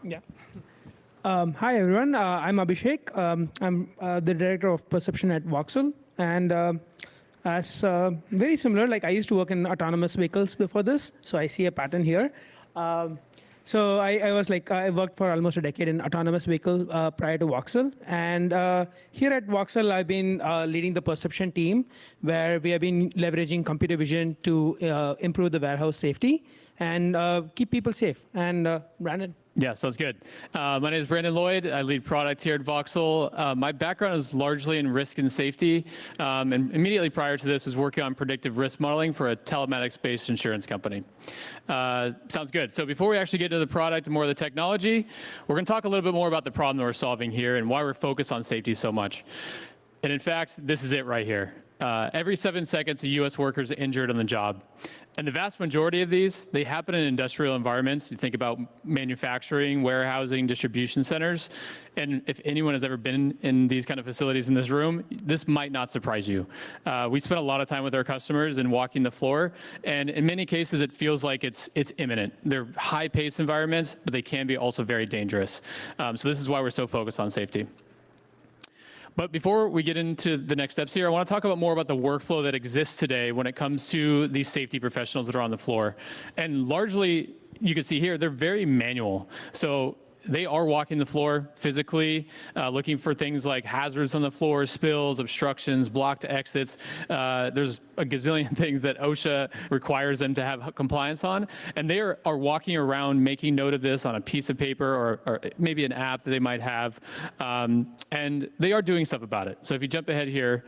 Yeah. Hi, everyone. I'm Abhishek. I'm the director of perception at Voxel. And as very similar, like I used to work in autonomous vehicles before this, so I see a pattern here. Um, I worked for almost a decade in autonomous vehicles prior to Voxel. And here at Voxel, I've been leading the perception team, where we have been leveraging computer vision to improve the warehouse safety and keep people safe. And Brandon. Yeah, sounds good. My name is Brandon Loyd. I lead product here at Voxel. My background is largely in risk and safety, and immediately prior to this was working on predictive risk modeling for a telematics-based insurance company. Sounds good. So before we actually get to the product and more of the technology, we're going to talk a little bit more about the problem that we're solving here and why we're focused on safety so much. And in fact, this is it right here. Every 7 seconds, a U.S. worker is injured on the job. And the vast majority of these, they happen in industrial environments. You think about manufacturing, warehousing, distribution centers. And if anyone has ever been in these kind of facilities in this room, this might not surprise you. We spend a lot of time with our customers and walking the floor. And in many cases, it feels like it's imminent. They're high-paced environments, but they can be also very dangerous. So this is why we're so focused on safety. But before we get into the next steps here, I want to talk about more about the workflow that exists today when it comes to these safety professionals that are on the floor. And largely, you can see here, they're very manual. So they are walking the floor physically, looking for things like hazards on the floor, spills, obstructions, blocked exits. There's a gazillion things that OSHA requires them to have compliance on. And they are walking around making note of this on a piece of paper or maybe an app that they might have. And they are doing stuff about it. So if you jump ahead here,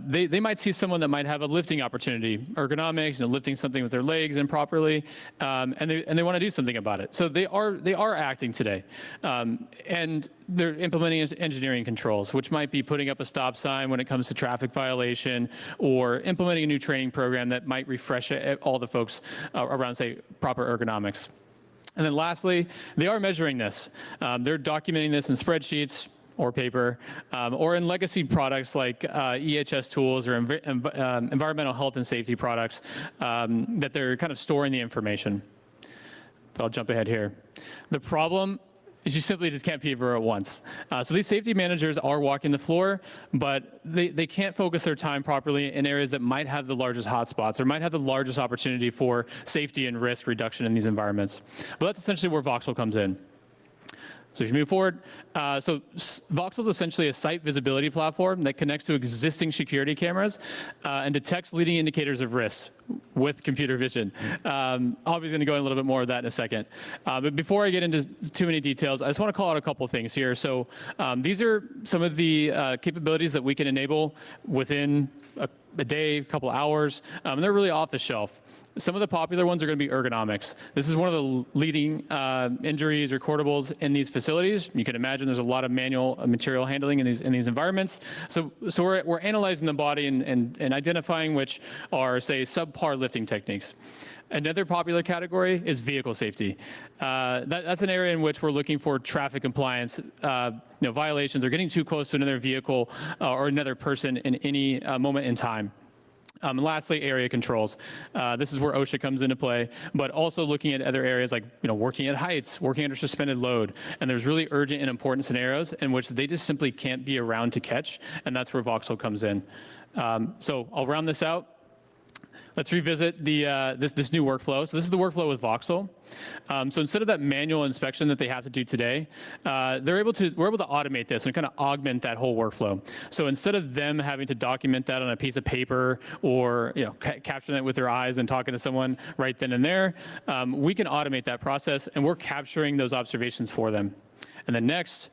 they might see someone that might have a lifting opportunity, ergonomics, lifting something with their legs improperly, and they want to do something about it. So they are acting today, and they're implementing engineering controls, which might be putting up a stop sign when it comes to traffic violation, or implementing a new training program that might refresh all the folks around, say, proper ergonomics. And then lastly, they are measuring this. They're documenting this in spreadsheets, or paper, or in legacy products like EHS tools or environmental health and safety products that they're kind of storing the information. But I'll jump ahead here. The problem is you simply just can't be everywhere at once. So these safety managers are walking the floor, but they can't focus their time properly in areas that might have the largest hotspots or might have the largest opportunity for safety and risk reduction in these environments. But that's essentially where Voxel comes in. So if you move forward, so Voxel is essentially a site visibility platform that connects to existing security cameras and detects leading indicators of risk with computer vision. Obviously going to go in a little bit more of that in a second. But before I get into too many details, I just want to call out a couple of things here. So these are some of the capabilities that we can enable within a day, a couple hours, and they're really off the shelf. Some of the popular ones are going to be ergonomics. This is one of the leading injuries recordables in these facilities. You can imagine there's a lot of manual material handling in these environments. So we're analyzing the body and identifying which are, say, subpar lifting techniques. Another popular category is vehicle safety. That's an area in which we're looking for traffic compliance, violations or getting too close to another vehicle or another person in any moment in time. And lastly, area controls. This is where OSHA comes into play, but also looking at other areas like working at heights, working under suspended load. And there's really urgent and important scenarios in which they just simply can't be around to catch, and that's where Voxel comes in. So I'll round this out. Let's revisit this new workflow. So this is the workflow with Voxel. So instead of that manual inspection that they have to do today, we're able to automate this and kind of augment that whole workflow. So instead of them having to document that on a piece of paper or capturing it with their eyes and talking to someone right then and there, we can automate that process, and we're capturing those observations for them. And then next,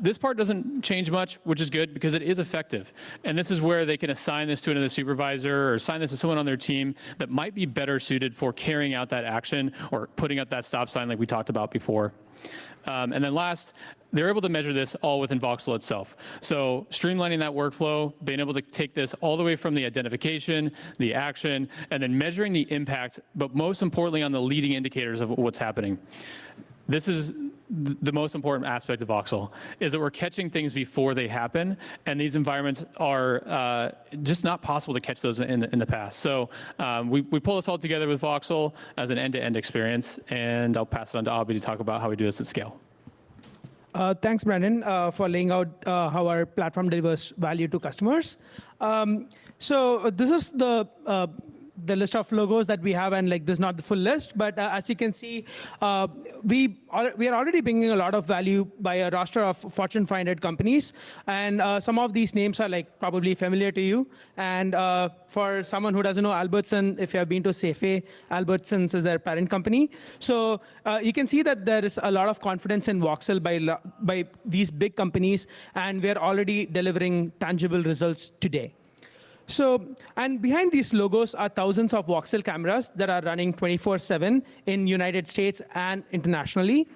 this part doesn't change much, which is good because it is effective. And this is where they can assign this to another supervisor or assign this to someone on their team that might be better suited for carrying out that action or putting up that stop sign like we talked about before. And then last, they're able to measure this all within Voxel itself. So streamlining that workflow, being able to take this all the way from the identification, the action, and then measuring the impact, but most importantly on the leading indicators of what's happening. This is the most important aspect of Voxel is that we're catching things before they happen, and these environments are just not possible to catch those in the past. So we pull this all together with Voxel as an end-to-end experience, and I'll pass it on to Abhi to talk about how we do this at scale. Thanks, Brandon, for laying out how our platform delivers value to customers. So this is the list of logos that we have, and like this is not the full list, but as you can see, we are already bringing a lot of value by a roster of Fortune 500 companies, and some of these names are like probably familiar to you. And for someone who doesn't know Albertson, if you have been to Safeway, Albertsons is their parent company. So you can see that there is a lot of confidence in Voxel by these big companies, and we're already delivering tangible results today. So, and behind these logos are thousands of Voxel cameras that are running 24/7 in United States and internationally,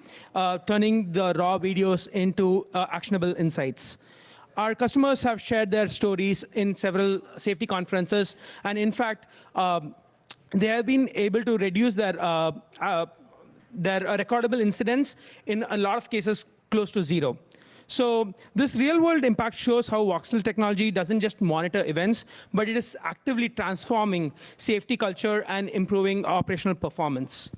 turning the raw videos into actionable insights. Our customers have shared their stories in several safety conferences, and in fact, they have been able to reduce their recordable incidents in a lot of cases close to zero. So this real-world impact shows how Voxel technology doesn't just monitor events, but it is actively transforming safety culture and improving operational performance.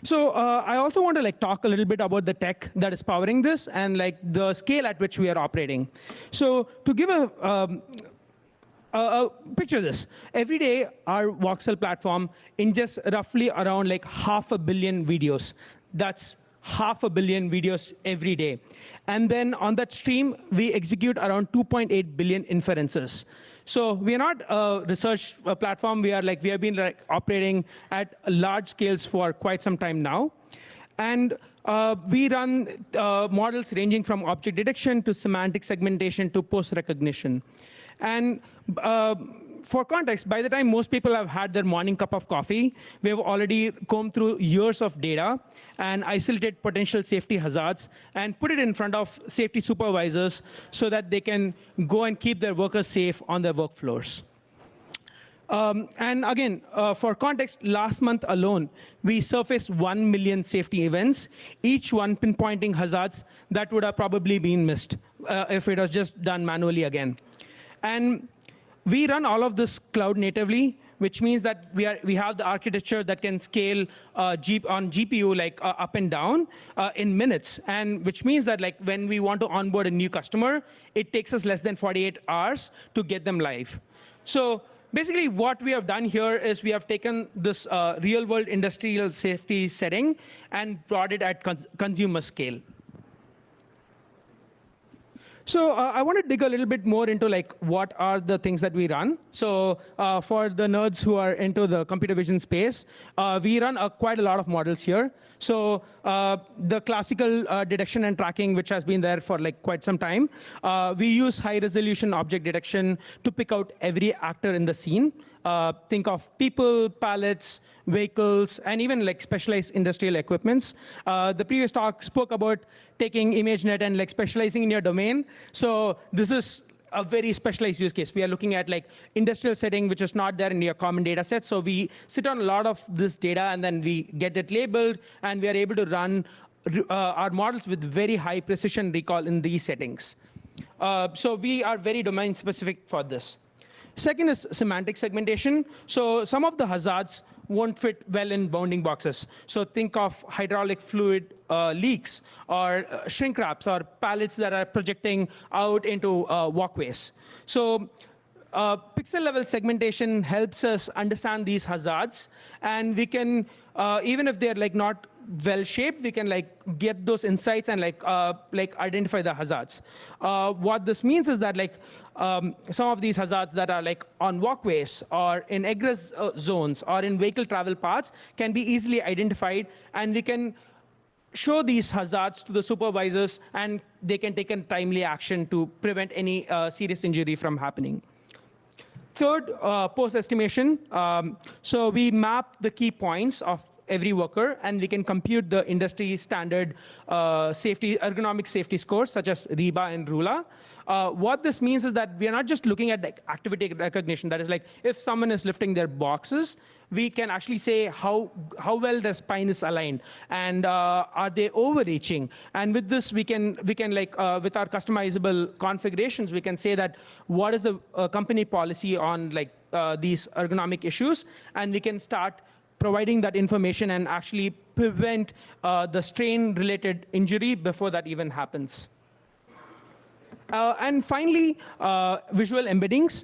So I also want to like talk a little bit about the tech that is powering this and like the scale at which we are operating. So to give picture this. Every day, our Voxel platform ingests roughly around like 500 million videos. That's 500 million videos every day. And then on that stream, we execute around 2.8 billion inferences. So we are not a research platform. We have been like operating at large scales for quite some time now. And we run models ranging from object detection to semantic segmentation to post-recognition. And for context, by the time most people have had their morning cup of coffee, we have already combed through years of data and isolated potential safety hazards and put it in front of safety supervisors so that they can go and keep their workers safe on their work floors. And again, for context, last month alone, we surfaced 1 million safety events, each one pinpointing hazards that would have probably been missed if it was just done manually again. And we run all of this cloud natively, which means that we have the architecture that can scale on GPU like up and down in minutes, and which means that like when we want to onboard a new customer, it takes us less than 48 hours to get them live. So basically, what we have done here is we have taken this real-world industrial safety setting and brought it at consumer scale. So I want to dig a little bit more into like what are the things that we run. So for the nerds who are into the computer vision space, we run quite a lot of models here. So the classical detection and tracking, which has been there for like quite some time, we use high-resolution object detection to pick out every actor in the scene. Think of people, pallets, vehicles, and even like specialized industrial equipments. The previous talk spoke about taking ImageNet and like specializing in your domain. So this is a very specialized use case. We are looking at like industrial setting, which is not there in your common data set. So we sit on a lot of this data, and then we get it labeled, and we are able to run our models with very high precision recall in these settings. So we are very domain specific for this. Second is semantic segmentation. So some of the hazards won't fit well in bounding boxes. So think of hydraulic fluid leaks, or shrink wraps, or pallets that are projecting out into walkways. So pixel-level segmentation helps us understand these hazards, and we can, even if they're like not well-shaped, we can like get those insights and like identify the hazards. What this means is that like some of these hazards that are like on walkways or in egress zones or in vehicle travel paths can be easily identified, and we can show these hazards to the supervisors, and they can take a timely action to prevent any serious injury from happening. Third, post-estimation. So we map the key points of every worker, and we can compute the industry standard ergonomic safety scores, such as REBA and RULA. What this means is that we are not just looking at like activity recognition. That is like if someone is lifting their boxes, we can actually say how well their spine is aligned, and are they overreaching. And with this, we can like with our customizable configurations, we can say that what is the company policy on like these ergonomic issues, and we can start providing that information and actually prevent the strain-related injury before that even happens. And finally, visual embeddings.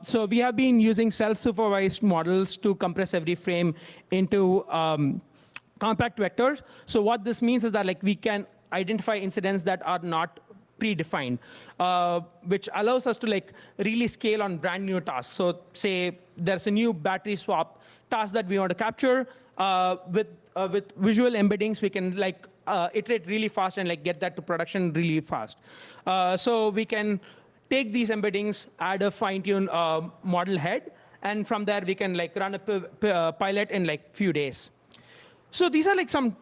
So we have been using self-supervised models to compress every frame into compact vectors. So what this means is that like we can identify incidents that are not predefined, which allows us to like really scale on brand new tasks. So say there's a new battery swap task that we want to capture. With visual embeddings, we can like iterate really fast and like get that to production really fast. So we can take these embeddings, add a fine-tuned model head, and from there we can like run a pilot in like few days. So these are like some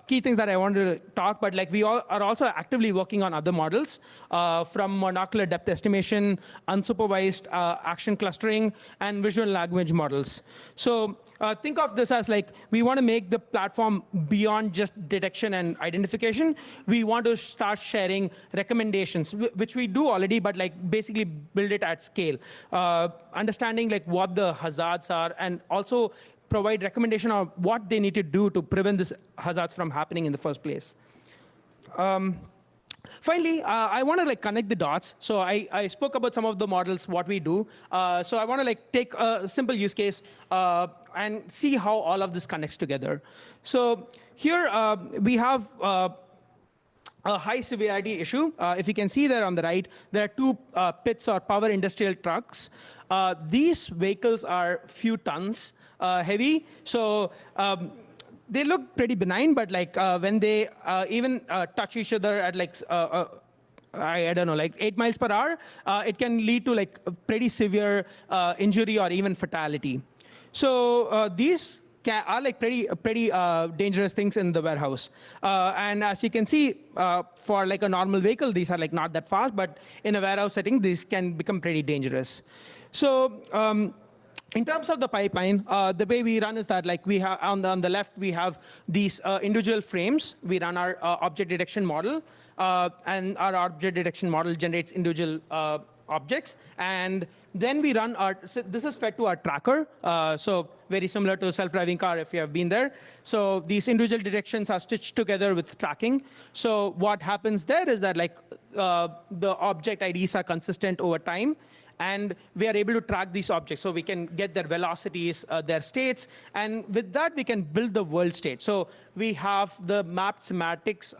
key things that I wanted to talk, but like we all are also actively working on other models from monocular depth estimation, unsupervised action clustering, and visual language models. So think of this as like we want to make the platform beyond just detection and identification. We want to start sharing recommendations, which we do already, but like basically build it at scale. Understanding like what the hazards are, and also provide recommendation on what they need to do to prevent these hazards from happening in the first place. Finally, I want to like connect the dots. So I spoke about some of the models, what we do. So I want to like take a simple use case and see how all of this connects together. So here we have a high severity issue. If you can see there on the right, there are two pits or power industrial trucks. These vehicles are few tons heavy, so they look pretty benign, but like when they even touch each other at like I don't know, like 8 miles per hour, it can lead to like a pretty severe injury or even fatality. So these are like pretty dangerous things in the warehouse. And as you can see, for like a normal vehicle, these are like not that fast, but in a warehouse setting, these can become pretty dangerous. So in terms of the pipeline, the way we run is that like we have on the left, we have these individual frames. We run our object detection model, and our object detection model generates individual objects. And then we run so this is fed to our tracker. So very similar to a self-driving car if you have been there. So these individual detections are stitched together with tracking. So what happens there is that like the object IDs are consistent over time, and we are able to track these objects. So we can get their velocities, their states, and with that, we can build the world state. So we have the mapped semantics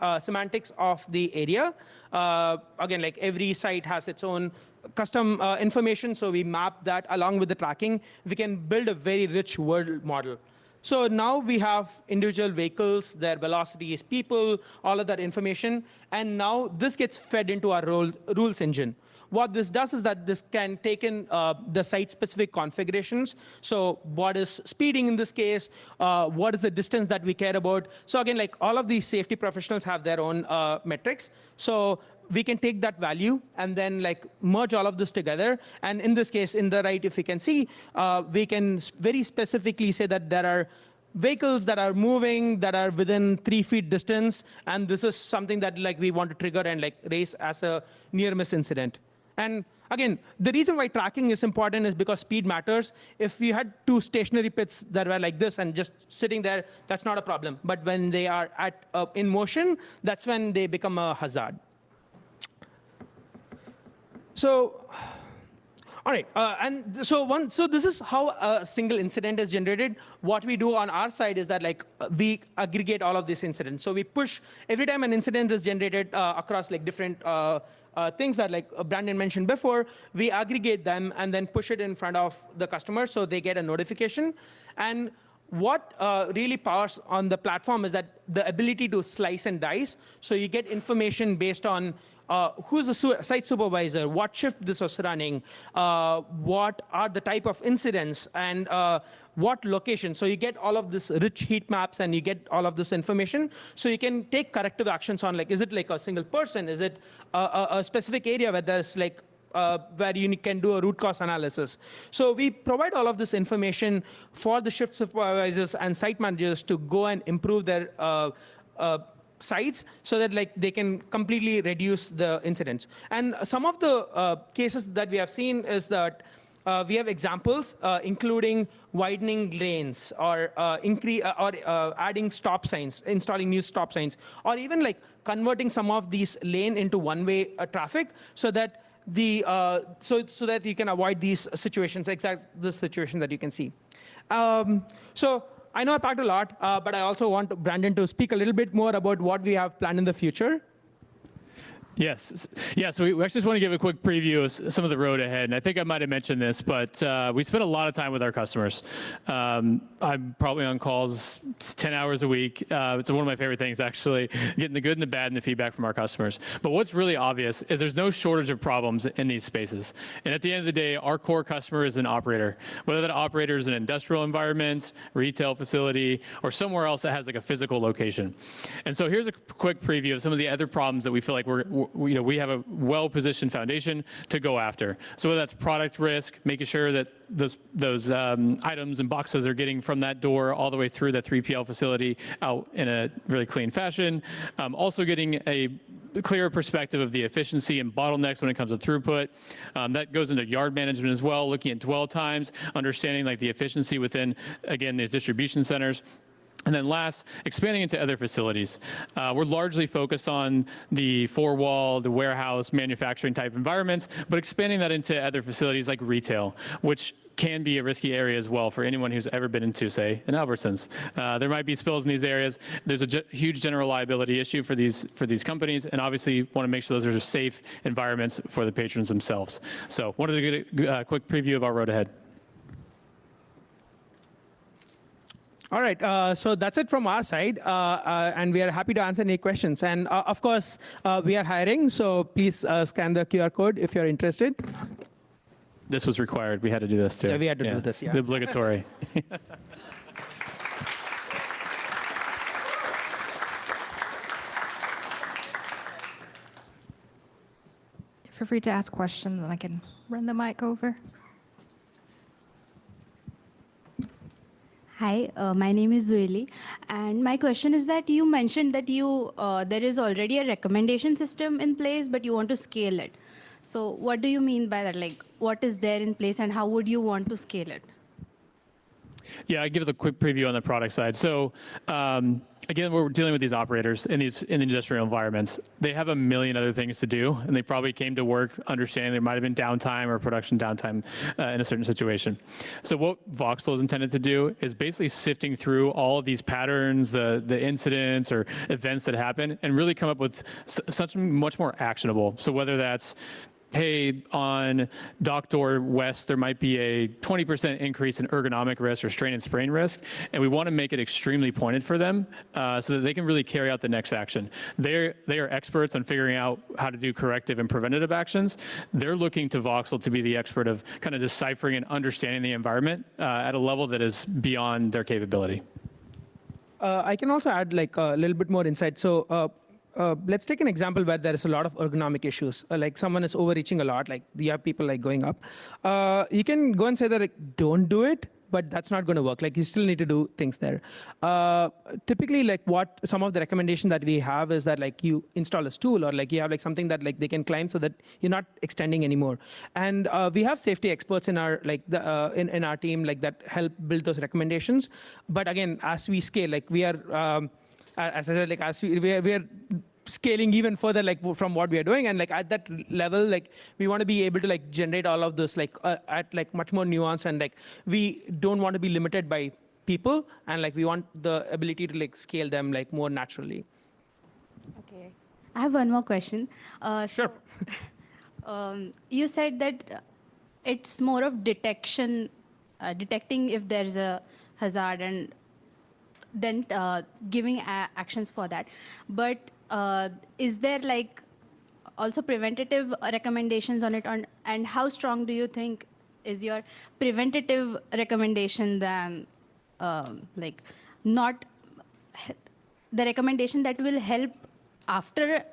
of the area. Again, like every site has its own custom information, so we map that along with the tracking. We can build a very rich world model. So now we have individual vehicles, their velocities, people, all of that information, and now this gets fed into our rules engine. What this does is that this can take in the site-specific configurations. So what is speeding in this case? What is the distance that we care about? So again, like all of these safety professionals have their own metrics. So we can take that value and then like merge all of this together. And in this case, in the right, if you can see, we can very specifically say that there are vehicles that are moving that are within 3 feet distance, and this is something that like we want to trigger and like raise as a near miss incident. And again, the reason why tracking is important is because speed matters. If we had two stationary pits that were like this and just sitting there, that's not a problem. But when they are in motion, that's when they become a hazard. So, all right, and so this is how a single incident is generated. What we do on our side is that like we aggregate all of these incidents. So we push every time an incident is generated across like different things that like Brandon mentioned before, we aggregate them and then push it in front of the customer so they get a notification. And what really powers on the platform is that the ability to slice and dice. So you get information based on who's the site supervisor, what shift this was running, what are the type of incidents, and what location. So you get all of this rich heat maps, and you get all of this information. So you can take corrective actions on, like, is it like a single person? Is it a specific area where there's like where you can do a root cause analysis. So we provide all of this information for the shift supervisors and site managers to go and improve their sites so that like they can completely reduce the incidents. And some of the cases that we have seen is that we have examples, including widening lanes or adding stop signs, installing new stop signs, or even like converting some of these lane into one-way traffic so that so that you can avoid these situations, exact the situation that you can see. So I know I packed a lot, but I also want Brandon to speak a little bit more about what we have planned in the future. Yes. Yeah, so we actually just want to give a quick preview of some of the road ahead. And I think I might have mentioned this, but we spend a lot of time with our customers. I'm probably on calls 10 hours a week. It's one of my favorite things, actually, getting the good and the bad and the feedback from our customers. But what's really obvious is there's no shortage of problems in these spaces. And at the end of the day, our core customer is an operator, whether that operator is an industrial environment, retail facility, or somewhere else that has like a physical location. And so here's a quick preview of some of the other problems that we feel like we have a well-positioned foundation to go after. So whether that's product risk, making sure that those items and boxes are getting from that door all the way through the 3PL facility out in a really clean fashion. Also getting a clearer perspective of the efficiency and bottlenecks when it comes to throughput. That goes into yard management as well, looking at dwell times, understanding like the efficiency within, again, these distribution centers. And then last, expanding into other facilities. We're largely focused on the four-wall, the warehouse, manufacturing type environments, but expanding that into other facilities like retail, which can be a risky area as well for anyone who's ever been into, say, an Albertsons. There might be spills in these areas. There's a huge general liability issue for these companies, and obviously want to make sure those are safe environments for the patrons themselves. So wanted to get a quick preview of our road ahead. All right, so that's it from our side, and we are happy to answer any questions. And of course, we are hiring, so please scan the QR code if you're interested. This was required. We had to do this too. Yeah, we had to do this, yeah. Obligatory. Feel free to ask questions, and I can run the mic over. Hi, my name is Zueli, and my question is that you mentioned that there is already a recommendation system in place, but you want to scale it. So what do you mean by that? Like, what is there in place, and how would you want to scale it? Yeah, I give it a quick preview on the product side. So again, we're dealing with these operators in industrial environments. They have a million other things to do, and they probably came to work understanding there might have been downtime or production downtime in a certain situation. So what Voxel is intended to do is basically sifting through all of these patterns, the incidents or events that happen, and really come up with something much more actionable. So whether that's, hey, on dock door west, there might be a 20% increase in ergonomic risk or strain and sprain risk, and we want to make it extremely pointed for them so that they can really carry out the next action. They are experts on figuring out how to do corrective and preventative actions. They're looking to Voxel to be the expert of kind of deciphering and understanding the environment at a level that is beyond their capability. I can also add like a little bit more insight. So let's take an example where there is a lot of ergonomic issues. Like someone is overreaching a lot, like you have people like going up. You can go and say that like, don't do it, but that's not going to work. Like you still need to do things there. Typically, like what some of the recommendations that we have is that like you install a stool or like you have like something that like they can climb so that you're not extending anymore. And we have safety experts in our like in our team like that help build those recommendations. But again, as we scale, like we are. As I said, like as we are scaling even further, like from what we are doing, and like at that level, like we want to be able to like generate all of this like at like much more nuance, and like we don't want to be limited by people, and like we want the ability to like scale them like more naturally. Okay, I have one more question. Sure. So, you said that it's more of detecting if there's a hazard and then giving actions for that. But is there like also preventative recommendations on it? And how strong do you think is your preventative recommendation than like not the recommendation that will help after?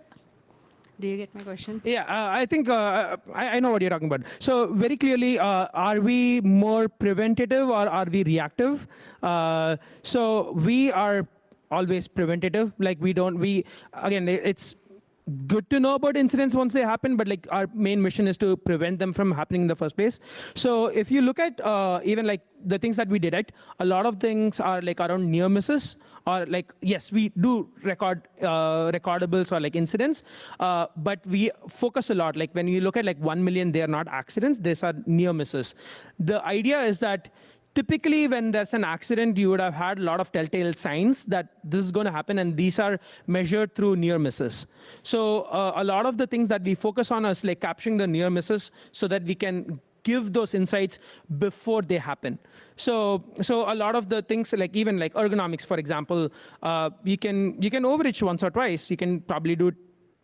Do you get my question? Yeah, I think I know what you're talking about. So very clearly, are we more preventative or are we reactive? So we are always preventative. Like again, it's good to know about incidents once they happen, but like our main mission is to prevent them from happening in the first place. So if you look at even like the things that we detect, a lot of things are like around near misses, or like, yes, we do record recordables or like incidents, but we focus a lot. Like when you look at like 1 million, they are not accidents, these are near misses. The idea is that typically when there's an accident, you would have had a lot of telltale signs that this is going to happen, and these are measured through near misses. So a lot of the things that we focus on is like capturing the near misses so that we can give those insights before they happen. So a lot of the things, like even like ergonomics, for example, you can overreach once or twice. You can probably do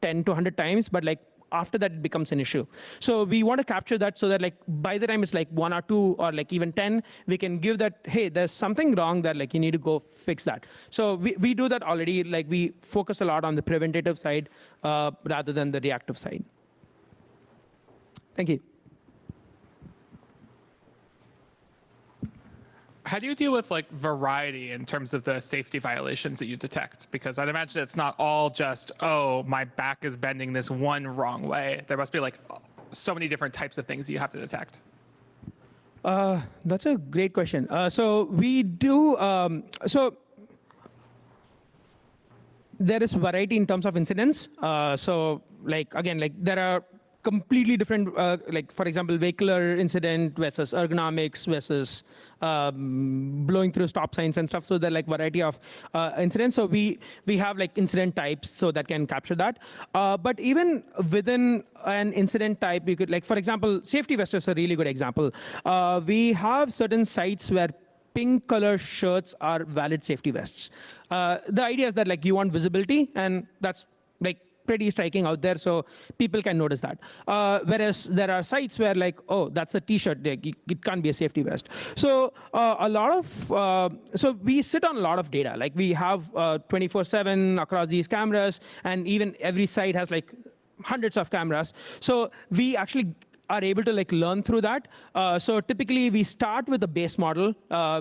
10 to 100 times, but like after that, it becomes an issue. So we want to capture that so that like by the time it's like 1 or 2 or like even 10, we can give that, hey, there's something wrong that like you need to go fix that. So we do that already. Like we focus a lot on the preventative side rather than the reactive side. Thank you. How do you deal with like variety in terms of the safety violations that you detect? Because I'd imagine it's not all just, oh, my back is bending this one wrong way. There must be like so many different types of things that you have to detect. That's a great question. So we do, so there is variety in terms of incidents. So like, again, like there are completely different, like for example, vehicular incident versus ergonomics versus blowing through stop signs and stuff. So there are like variety of incidents. So we have like incident types so that can capture that. But even within an incident type, you could like, for example, safety vest is a really good example. We have certain sites where pink color shirts are valid safety vests. The idea is that like you want visibility, and that's like pretty striking out there, so people can notice that. Whereas there are sites where like, oh, that's a T-shirt, like, it can't be a safety vest. So a lot of, so we sit on a lot of data. Like we have 24/7 across these cameras, and even every site has like hundreds of cameras. So we actually are able to like learn through that. So typically we start with a base model,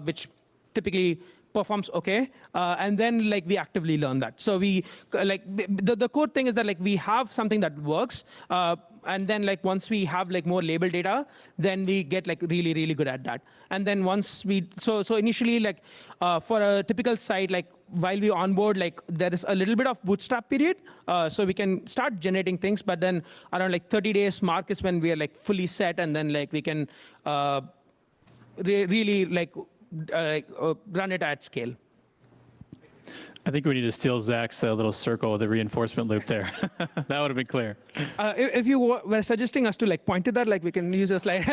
which typically performs okay, and then like we actively learn that. So we like the core thing is that like we have something that works, and then like once we have like more label data, then we get like really good at that. And then once we so initially like for a typical site, like while we onboard, like there is a little bit of bootstrap period, so we can start generating things, but then around like 30 days mark is when we are like fully set, and then like we can really like run it at scale. I think we need to steal Zach's little circle with the reinforcement loop there. That would have been clear. If you were suggesting us to like point to that, like we can use a slide.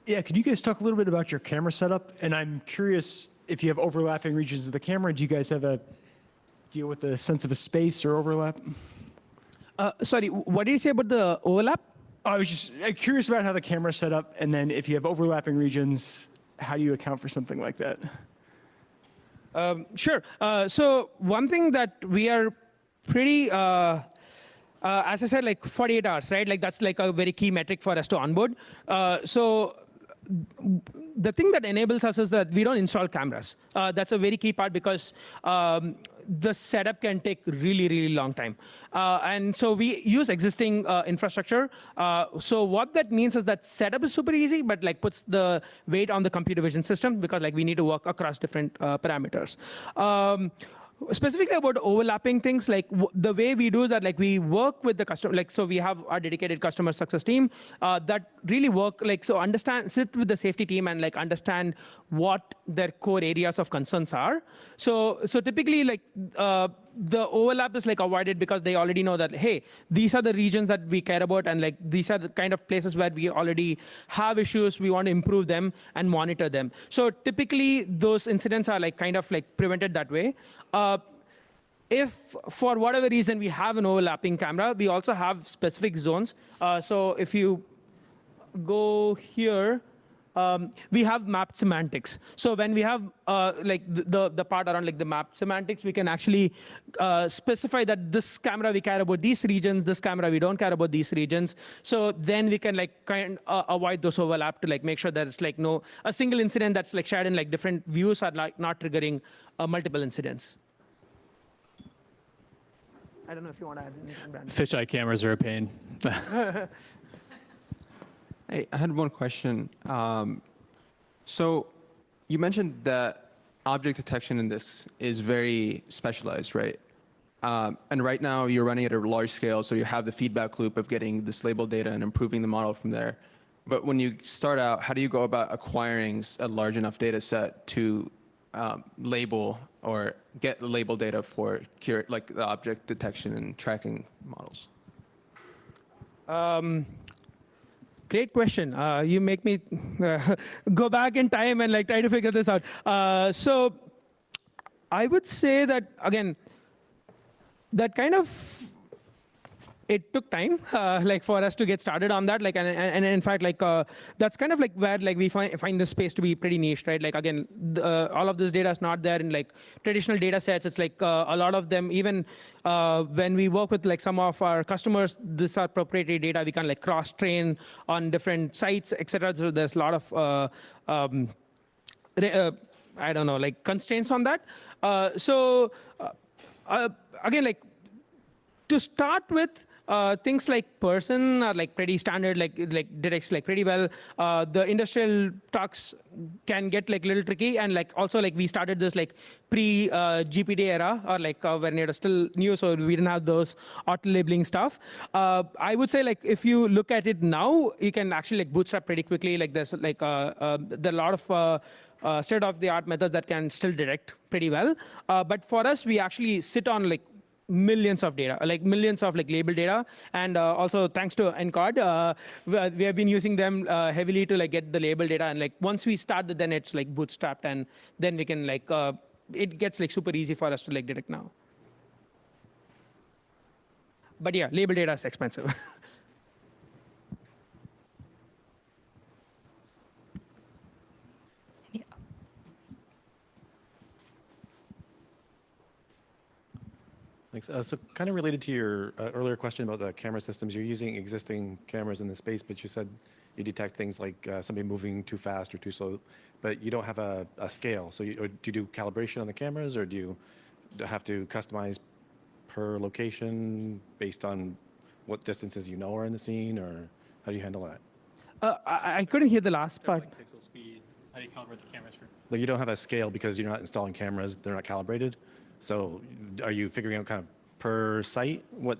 Yeah, could you guys talk a little bit about your camera setup? And I'm curious if you have overlapping regions of the camera. Do you guys have a deal with the sense of a space or overlap? Sorry, what did you say about the overlap? I was just curious about how the camera's set up, and then if you have overlapping regions, how do you account for something like that? Sure. So one thing that we are pretty, as I said, like 48 hours, right? Like that's like a very key metric for us to onboard. So the thing that enables us is that we don't install cameras. That's a very key part, because the setup can take really long time. And so we use existing infrastructure. So what that means is that setup is super easy, but like puts the weight on the computer vision system, because like we need to work across different parameters. Specifically about overlapping things, like the way we do is that like we work with the customer, like so we have our dedicated customer success team that really work, like so sit with the safety team and like understand what their core areas of concerns are. So typically like the overlap is like avoided because they already know that, hey, these are the regions that we care about, and like these are the kind of places where we already have issues, we want to improve them and monitor them. So typically those incidents are like kind of like prevented that way. If for whatever reason we have an overlapping camera, we also have specific zones. So if you go here, we have mapped semantics. So when we have like the part around like the map semantics, we can actually specify that this camera we care about these regions, this camera we don't care about these regions. So then we can like avoid those overlap to like make sure that it's like a single incident that's like shared in like different views are like not triggering multiple incidents. I don't know if you want to add anything, Brandon. Fisheye cameras are a pain. Hey, I had one question. So you mentioned that object detection in this is very specialized, right? And right now you're running at a large scale, so you have the feedback loop of getting this label data and improving the model from there. But when you start out, how do you go about acquiring a large enough data set to label or get label data for like the object detection and tracking models? Great question. You make me go back in time and like try to figure this out. So I would say that, again, that kind of, it took time like for us to get started on that. Like, and in fact, like that's kind of like where like we find this space to be pretty niche, right? Like again, all of this data is not there in like traditional data sets. It's like a lot of them, even when we work with like some of our customers, this are proprietary data. We can like cross train on different sites, etc. So there's a lot of I don't know, like constraints on that. Again, like to start with, things like person are like pretty standard, like detects like pretty well. The industrial talks can get like a little tricky, and like also like we started this like pre GPD era, or like when it was still new, so we didn't have those auto labeling stuff. I would say like if you look at it now, you can actually like bootstrap pretty quickly. Like there's like there are a lot of state-of-the-art methods that can still detect pretty well. But for us, we actually sit on like millions of data, like millions of like label data, and also thanks to Encode, we have been using them heavily to like get the label data, and like once we start, then it's like bootstrapped, and then we can like it gets like super easy for us to like detect now. But yeah, label data is expensive. Thanks. So kind of related to your earlier question about the camera systems, you're using existing cameras in the space, but you said you detect things like somebody moving too fast or too slow, but you don't have a scale. So do you do calibration on the cameras, or do you have to customize per location based on what distances you know are in the scene, or how do you handle that? I couldn't hear the last part. Like pixel speed. How do you calibrate the cameras for? Like you don't have a scale because you're not installing cameras, they're not calibrated. So are you figuring out kind of per site what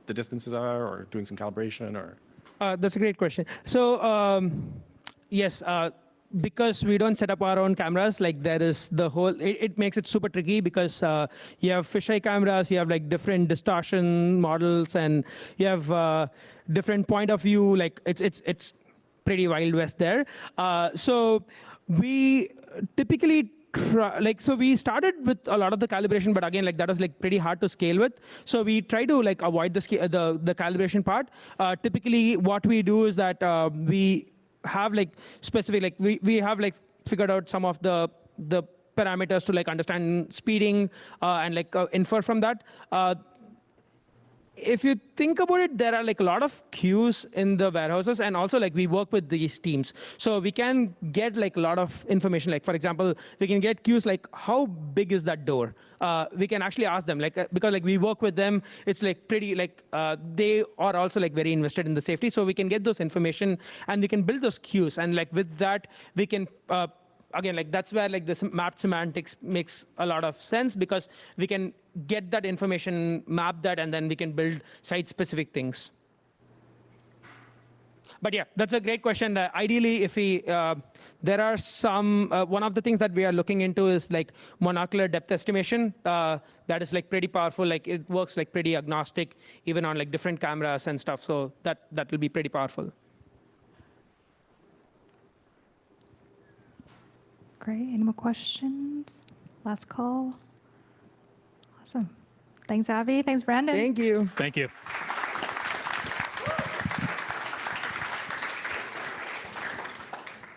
the distances are, or doing some calibration, or? That's a great question. So yes, because we don't set up our own cameras, like there is the whole, it makes it super tricky because you have fisheye cameras, you have like different distortion models, and you have different point of view. Like it's pretty Wild West there. So we typically so we started with a lot of the calibration, but again, like that was like pretty hard to scale with. So we try to like avoid the calibration part. Typically, what we do is that we have like specific, like we have like figured out some of the parameters to like understand speeding and like infer from that. If you think about it, there are like a lot of queues in the warehouses, and also like we work with these teams. So we can get like a lot of information. Like for example, we can get queues like how big is that door? We can actually ask them, like because like we work with them, it's like pretty like they are also like very invested in the safety. So we can get those information and we can build those queues, and like with that we can again, like that's where like this mapped semantics makes a lot of sense, because we can get that information, map that, and then we can build site-specific things. But yeah, that's a great question. Ideally, if we, there are some, one of the things that we are looking into is like monocular depth estimation. That is like pretty powerful. Like it works like pretty agnostic, even on like different cameras and stuff. So that will be pretty powerful. Great. Any more questions? Last call. Awesome. Thanks, Abby. Thanks, Brandon. Thank you. Thank you.